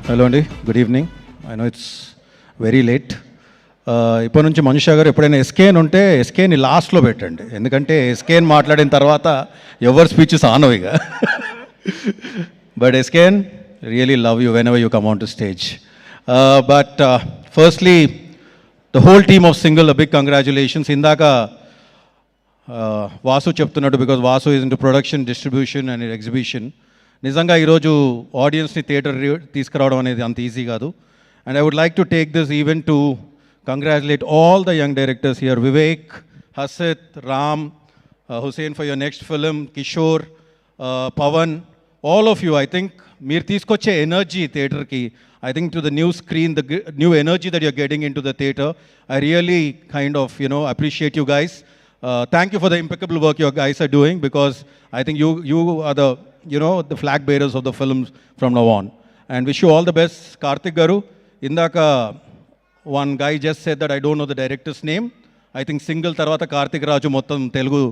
Hello అండి, good evening. I know it's very late. ఇప్పటి నుంచి మనుషా గారు ఎప్పుడైనా ఎస్కేన్ ఉంటే ఎస్కేని లాస్ట్లో పెట్టండి, ఎందుకంటే ఎస్కేన్ మాట్లాడిన తర్వాత ఎవరి స్పీచెస్ ఆనవు ఇక. But SKN, really love you whenever you come on to stage. But firstly the whole team of single big congratulations. ఇందాక వాసు చెప్తున్నాడు, because Vasu is into production, distribution and exhibition. నిజంగా ఈరోజు ఆడియన్స్ని థియేటర్ తీసుకురావడం అనేది అంత ఈజీ కాదు. And I would like to take this event to congratulate all the young directors here, Vivek, Hasith, Ram, Hussain for your next film, Kishore, Pawan, all of you. I think మీరు తీసుకొచ్చే energy థియేటర్కి, I think to the new screen, the new energy that you're getting into the theatre, I really kind of, appreciate you guys. Thank you for the impeccable work you guys are doing, because I think you are the, the flag bearers of the films from now on. And wish you all the best. Karthik Garu, indaka one guy just said that I don't know the director's name. I think single tarvata Karthik Raju mottam Telugu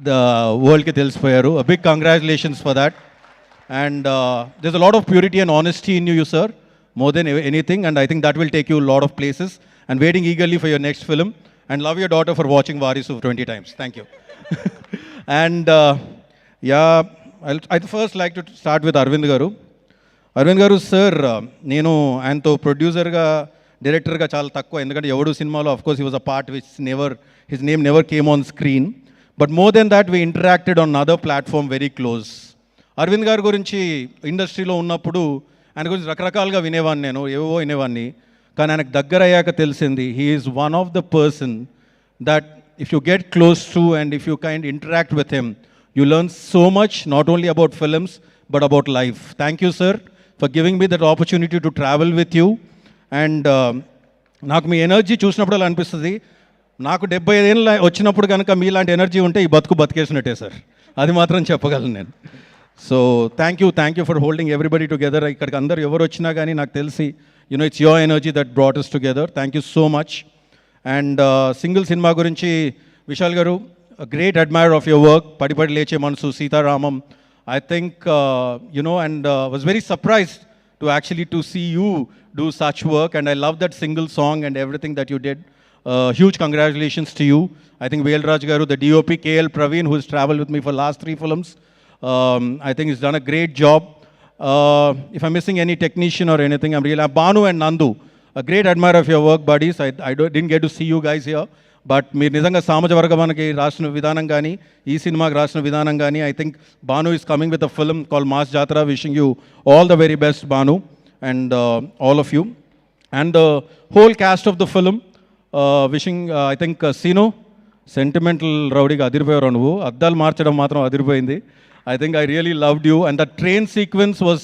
the world ki telisipoyaru. A big congratulations for that. And there's a lot of purity and honesty in you, sir, more than anything, and I think that will take you a lot of places. And waiting eagerly for your next film, and love your daughter for watching Varisu 20 times. Thank you. And I'd first like to start with Arvind Garu. Arvind Garu, sir, నేను ఆయనతో ప్రొడ్యూసర్గా, డైరెక్టర్గా చాలా తక్కువ, ఎందుకంటే ఎవడు సినిమాలో of course he was a part which his name never came on screen, but more than that we interacted on another platform very close. Arvind గారి గురించి ఇండస్ట్రీలో ఉన్నప్పుడు ఆయన గురించి రకరకాలుగా వినేవాడిని, నేను ఏవో వినేవాడిని, కానీ ఆయనకు దగ్గర అయ్యాక తెలిసింది he is one of the person that if you get close to and if you kind interact with him, you learn so much, not only about films but about life. Thank you sir for giving me that opportunity to travel with you. And నాకు మీ energy చూసినప్పుడు అలా అనిపిస్తుంది, నాకు 75 ఏళ్ళు వచ్చినప్పుడు కనుక మీలాంటి energy ఉంటే ఈ బతికేసినట్టే సార్, అది మాత్రం చెప్పగలను నేను. So thank you for holding everybody together. ఇక్కడికి అందరు ఎవరు వచ్చినా కానీ నాకు తెలిసి it's your energy that brought us together. Thank you so much. And single cinema గురించి Vishal garu, great admirer of your work. Padi Leche Manasu, Sitaramam, I think and was very surprised to actually to see you do such work, and I love that single song and everything that you did. Huge congratulations to you. I think Velraj గారు, the DOP KL Praveen, who has traveled with me for last 3 films, I think he's done a great job. If I'm missing any technician or anything, I'm really... Banu and Nandu, a great admirer of your work, buddies. Didn't get to see you guys here, but మీరు నిజంగా సామాజ వర్గమానికి రాసిన విధానం కానీ, ఈ సినిమాకి రాసిన విధానం కానీ, I think Banu is coming with a film called Mass Jatra. Wishing you all the very best, Banu, and all of you. And the whole cast of the film, wishing, I think, Sino, sentimental రౌడీగా అదిరిపోయారు నువ్వు, అద్దాలు మార్చడం మాత్రం అదిరిపోయింది. I think I really loved you, and the train sequence was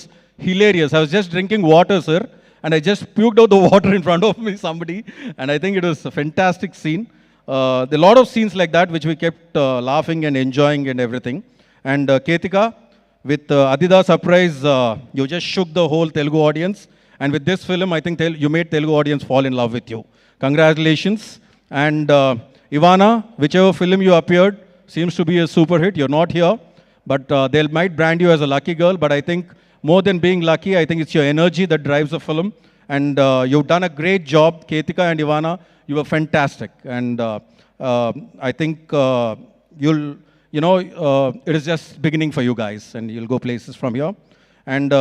hilarious. I was just drinking water, sir, and I just puked out the water in front of me, somebody, and I think it was a fantastic scene. There are a lot of scenes like that which we kept laughing and enjoying and everything. And Ketika, with Adida surprise, you just shook the whole Telugu audience, and with this film, I think you made Telugu audience fall in love with you. Congratulations. And Ivana, whichever film you appeared, seems to be a super hit. You're not here, but they might brand you as a lucky girl, but I think more than being lucky, I think it's your energy that drives the film. And you've done a great job, Ketika and Ivana. You were fantastic. And I think it is just beginning for you guys, and you'll go places from here. And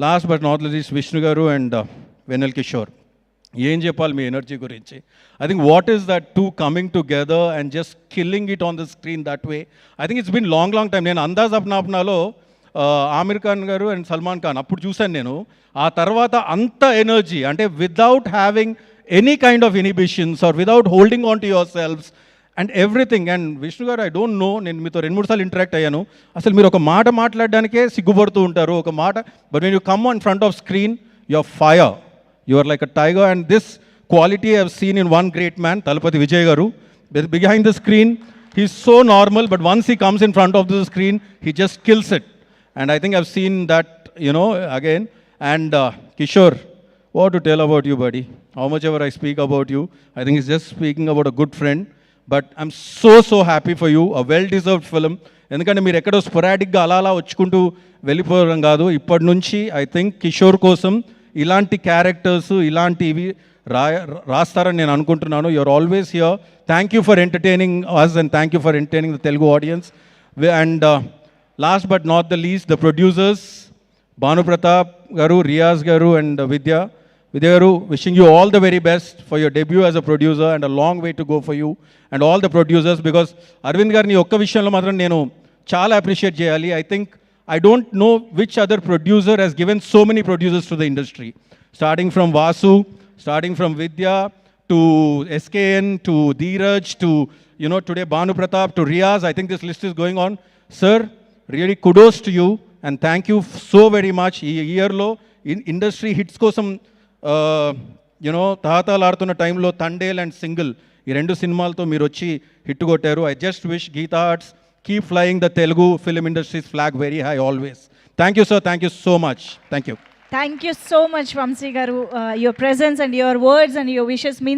last but not least, Vishnu Garu and Venel Kishore. ఏం చెప్పాలి మీ energy గురించి? I think what is that two coming together and just killing it on the screen that way. I think it's been long time. నేను అందాజ్ అప్నా అప్నాలో ఆమిర్ ఖాన్ గారు and Salman Khan అప్పుడు చూశాను నేను. ఆ తర్వాత అంత ఎనర్జీ, అంటే without having any kind of inhibitions or without holding on to your selves and everything. And Vishnu garu, I don't know, నేను మీతో 2-3 సార్లు ఇంటరాక్ట్ అయ్యాను. అసలు మీరు ఒక మాట మాట్లాడడానికే సిగ్గుపడుతూ ఉంటారు, ఒక మాట. But when you come on front off screen, your fire. You are like a tiger, and this quality I have seen in one great man, Talapati Vijay Garu. Behind the screen, he's so normal, but once he comes in front of the screen, he just kills it. And I think I've seen that, again. And Kishore, what to tell about you, buddy? How much ever I speak about you, I think it's just speaking about a good friend. But I'm so happy for you, a well deserved film. ఎందుకంటే మీరు ఎక్కడో స్పొరాటిక్గా అలా వచ్చుకుంటూ వెళ్ళిపోవడం కాదు. ఇప్పటి నుంచి I think Kishore కోసం ఇలాంటి క్యారెక్టర్స్ ఇలాంటివి రాస్తారని నేను అనుకుంటున్నాను. You're always here. Thank you for entertaining us and thank you for entertaining the Telugu audience. And last but not the least, the producers Bhanu Pratap garu, Riyaz గారు అండ్ విద్య గారు, wishing you all the very best for your debut as a producer and a long way to go for you and all the producers, because Arvind గారిని ఒక్క విషయంలో మాత్రం నేను చాలా appreciate చేయాలి. I think I don't know which other producer has given so many producers to the industry, starting from Vasu, starting from Vidya to SKN to Dheeraj to today Bhanu Pratap to Riyaz. I think this list is going on. Sir, really kudos to you and thank you so very much. ఈ ఇయర్లో industry hits కోసం తాతాలాడుతున్న టైంలో Thandel and single ఈ 2 సినిమాలతో మీరు వచ్చి hit కొట్టారు. I just wish Geetha Arts keep flying the Telugu film industries flag very high always. Thank you sir, thank you so much. Thank you. Thank you so much, Vamsi Garu. Your presence and your words and your wishes means